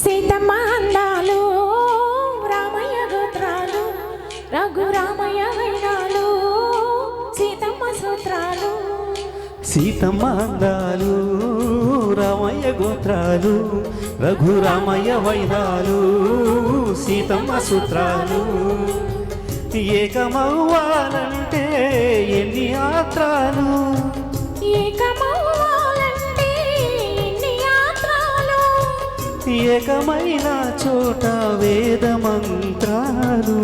సీతమ్మ అందాలు రామయ్య గోత్రాలు రఘురామయ్య వైనాలు సీతమ్మ సూత్రాలు. సీతమ్మ అందాలు రామయ్య గోత్రాలు రఘురామయ్య వైనాలు సీతమ్మ సూత్రాలు. ఏకమవ్వాలంటే ఎన్ని యాత్రాలు, ఏకమవ్వాలంటే ఎన్ని యాత్రాలు, ఏకమైన చోట వేద మంత్రాలు,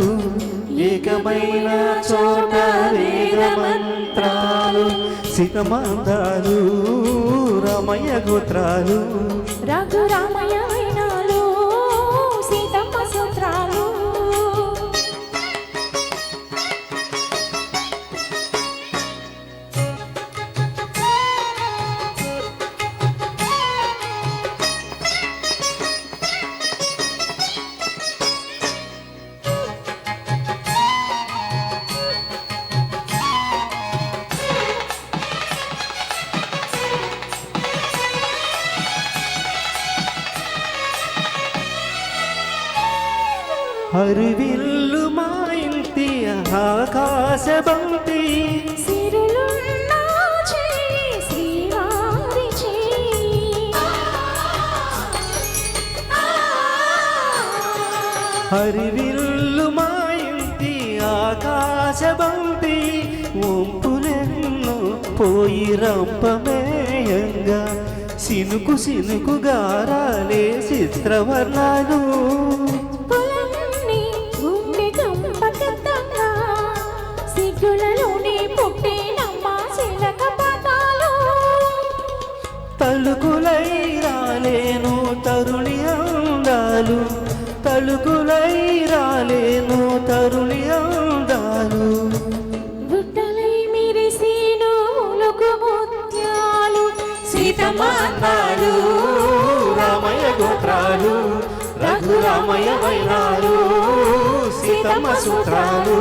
ఏకమైన చోట వేద మంత్రాలు. సీతమందాలు రామయ్య గోత్రాలు రఘురామయ్య వైనాలు సీతమ్మ సూత్రాలు. హరివిల్లు మా ఇంటి ఆకాశబంతి సిరులున్నా చేయి శ్రీవారి చేయి. హరివిల్లు మా ఇంటి ఆకాశబంతి వంపులెన్నో పోయి రంపమేయంగా సినుకు సినుకుగా రాలే చిత్రవర్ణాలు. తలుకులై రాలేను తరుణి అందాలు, తలుకులై రాలేను తరుణి అందాలు. గుట్టలై మిరిసేను ములుగు ముత్యాలు. సీతమ్మ అందాలు రామయ్య గోత్రాలు రఘురామయ్య వైనాలు సీతమ్మ సూత్రాలు.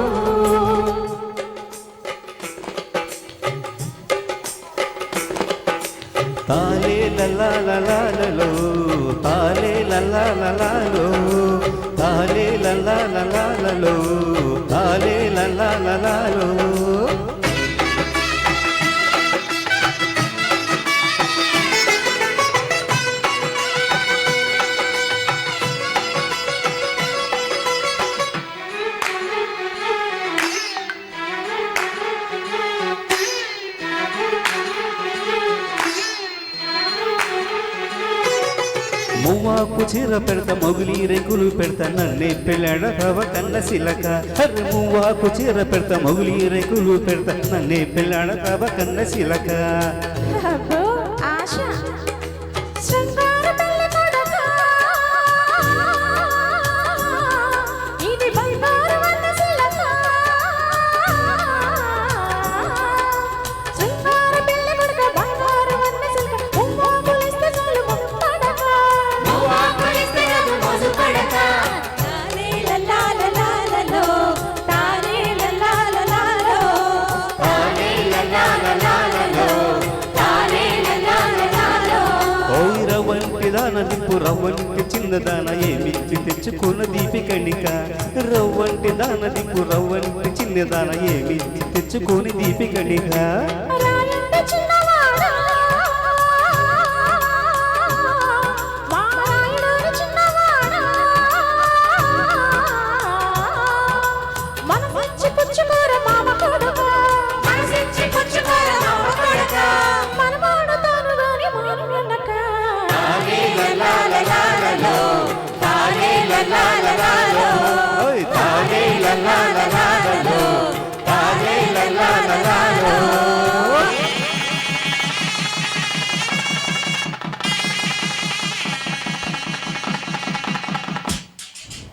తాలే లల్లాలలో తాలే లల్లాలలో తాలే లల్లాలలో తాలే లల్లాలలో. మువ్వాకు చీర పెడతా మొగులి రేకులు పెడతా నన్నే పెళ్ళాడతావ కన్న శిలక. అరే మువ్వాకు చీర పెడతా మొగులి రేకులు పెడతా నన్నే పెళ్ళాడతావ కన్న శిలక. దిప్పు రవ్వంటి చిన్నదాన ఏమిచ్చి తెచ్చుకున్న దీపికణిక. రవ్వంటి దాన దిప్పు రవ్వంటి చిన్నదాన ఏమిచ్చి తెచ్చుకొని దీపికణిక.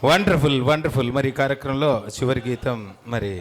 Wonderful wonderful. మరి కార్యక్రమంలో చివరి గీతం మరి